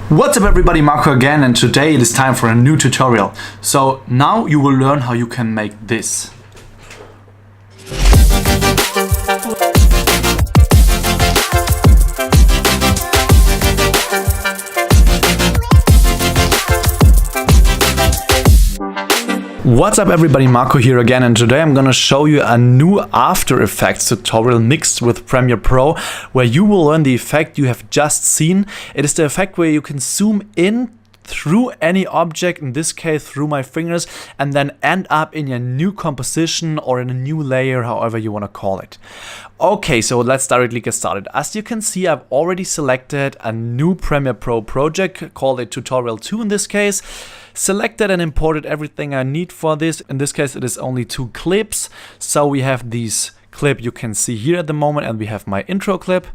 What's up everybody, Marco again, and today it is time for a new tutorial. So now you will learn how you can make this. What's up everybody, Marco here again, and today I'm gonna show you a new After Effects tutorial mixed with Premiere Pro, where you will learn the effect you have just seen. It is the effect where you can zoom in through any object, in this case through my fingers, and then end up in a new composition or in a new layer, however you want to call it. Okay, so let's directly get started. As you can see, I've already selected a new Premiere Pro project, called it Tutorial 2 in this case. Selected and imported everything I need for this. In this case it is only 2 clips, so we have these clip you can see here at the moment, and we have my intro clip,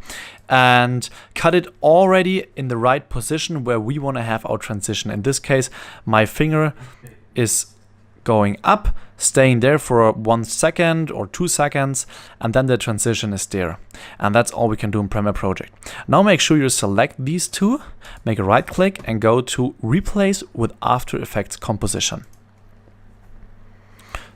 and cut it already in the right position where we want to have our transition. In this case my finger is going up, staying there for 1 second or 2 seconds, and then the transition is there. And that's all we can do in Premiere Project. Now make sure you select these two, make a right click and go to Replace with After Effects Composition.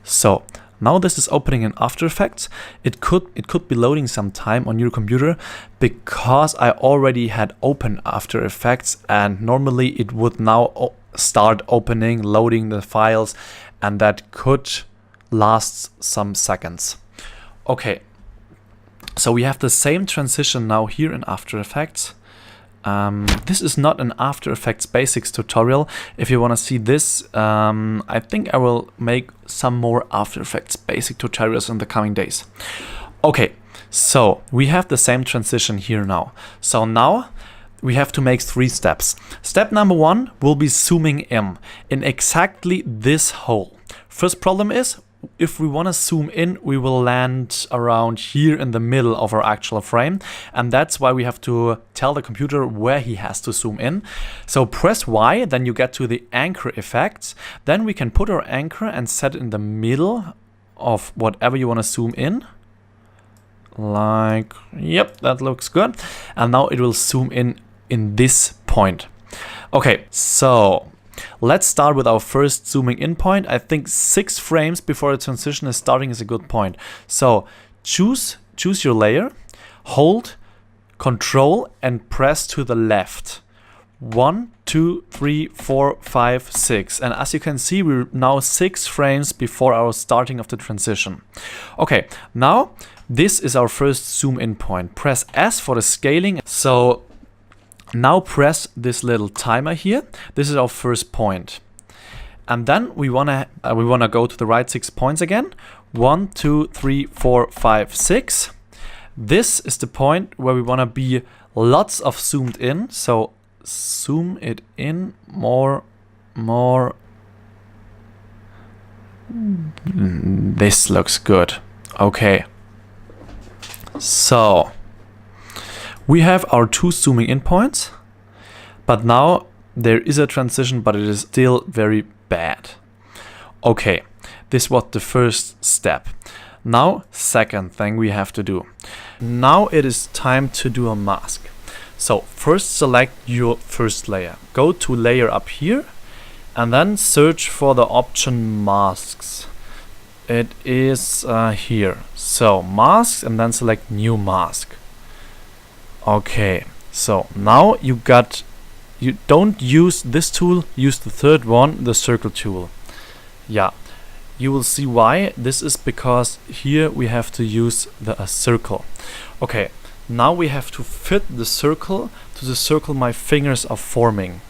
So now this is opening in After Effects. It could be loading some time on your computer because I already had open After Effects, and normally it would now start opening, loading the files, and that could last some seconds. Okay, so we have the same transition now here in After Effects. This is not an After Effects Basics tutorial. If you want to see this, I think I will make some more After Effects Basic tutorials in the coming days. Okay, so we have the same transition here now. So now we have to make 3 steps. Step number 1 will be zooming in exactly this hole. First problem is, if we want to zoom in, we will land around here in the middle of our actual frame, and that's why we have to tell the computer where he has to zoom in. So press Y, then you get to the anchor effects. Then we can put our anchor and set it in the middle of whatever you want to zoom in. Like, yep, that looks good. And now it will zoom in this point. Okay, so let's start with our first zooming in point. I think 6 frames before the transition is starting is a good point. So choose your layer, hold Control and press to the left. 1, 2, 3, 4, 5, 6. And as you can see, we're now 6 frames before our starting of the transition. Okay, now this is our first zoom in point. Press S for the scaling. So now press this little timer here. This is our first point. And then we wanna go to the right 6 points again. 1, 2, 3, 4, 5, 6. This is the point where we wanna be lots of zoomed in. So zoom it in more. This looks good. Okay. So we have our 2 zooming in points, but now there is a transition, but it is still very bad. Okay, this was the first step. Now, second thing we have to do. Now it is time to do a mask. So first select your first layer. Go to layer up here and then search for the option masks. It is here. So masks, and then select new mask. Okay, so now you don't use this tool, use the third one, the circle tool. Yeah, you will see why. This is because here we have to use a circle. Okay, now we have to fit the circle to the circle my fingers are forming.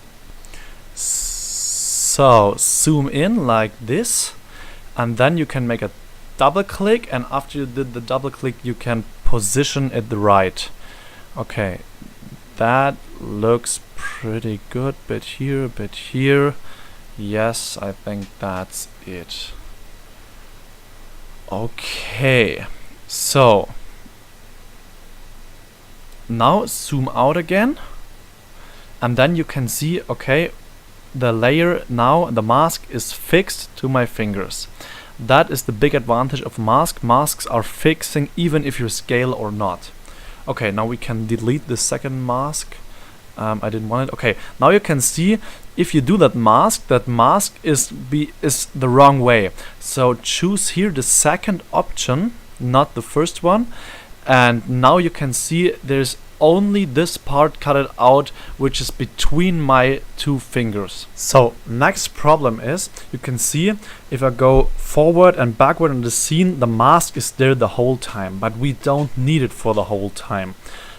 So zoom in like this, and then you can make a double click, and after you did the double click you can position it right. Okay, that looks pretty good. Bit here, bit here. Yes, I think that's it. Okay, so now zoom out again, and then you can see, okay, the layer now, the mask is fixed to my fingers. That is the big advantage of mask. Masks are fixing even if you scale or not. Okay, now we can delete the second mask I didn't want it. Okay, now you can see if you do that mask is the wrong way. So choose here the second option, not the first one. And now you can see there's only this part cut out, which is between my two fingers. So next problem is, you can see if I go forward and backward in the scene, the mask is there the whole time, but we don't need it for the whole time.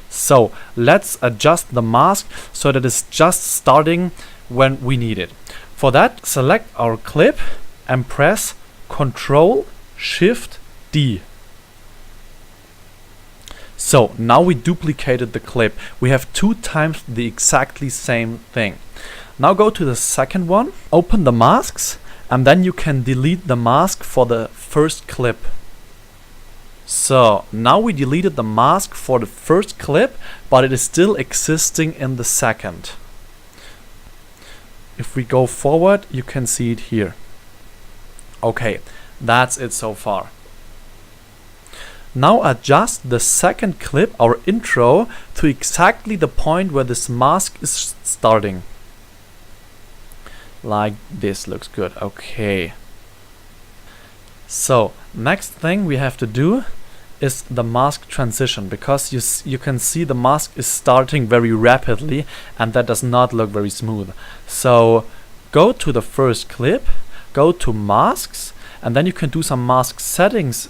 So let's adjust the mask so that it's just starting when we need it. For that, select our clip and press Ctrl Shift D. So now we duplicated the clip. We have 2 times the exactly same thing. Now go to the second one, open the masks, and then you can delete the mask for the first clip. So now we deleted the mask for the first clip, but it is still existing in the second. If we go forward, you can see it here. Okay, that's it so far. Now adjust the second clip, our intro, to exactly the point where this mask is starting. Like this looks good. Okay. So next thing we have to do is the mask transition, because you can see the mask is starting very rapidly and that does not look very smooth. So go to the first clip, go to masks, and then you can do some mask settings.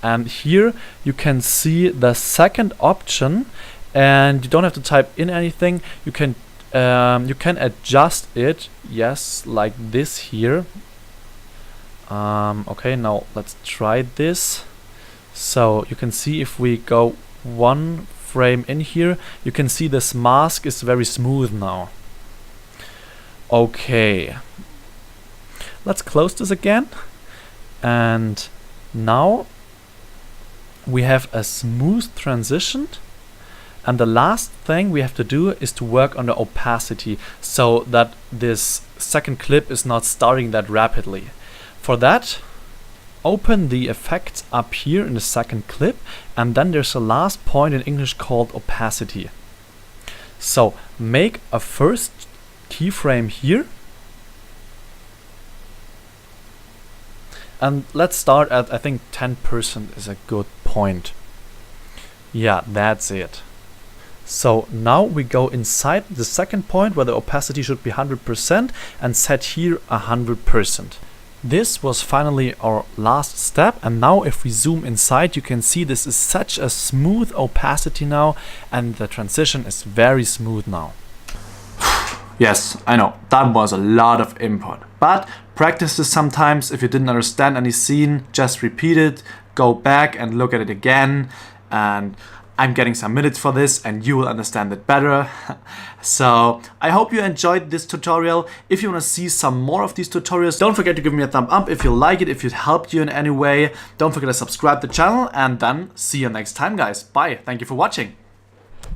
And here you can see the second option, and you don't have to type in anything. You can adjust it, yes, like this here. Okay, now let's try this. So you can see if we go 1 frame in here, you can see this mask is very smooth now. Okay, let's close this again, and now we have a smooth transition. And the last thing we have to do is to work on the opacity so that this second clip is not starting that rapidly. For that, open the effects up here in the second clip, and then there's a last point in English called opacity. So make a first keyframe here. And let's start at, I think 10% is a good point. Yeah, that's it. So now we go inside the second point where the opacity should be 100% and set here 100%. This was finally our last step, and now if we zoom inside, you can see this is such a smooth opacity now, and the transition is very smooth now. Yes, I know, that was a lot of input, but practice this sometimes. If you didn't understand any scene, just repeat it, go back and look at it again, and I'm getting some minutes for this and you will understand it better. So I hope you enjoyed this tutorial. If you want to see some more of these tutorials, don't forget to give me a thumb up if you like it, if it helped you in any way. Don't forget to subscribe to the channel, and then see you next time, guys. Bye. Thank you for watching.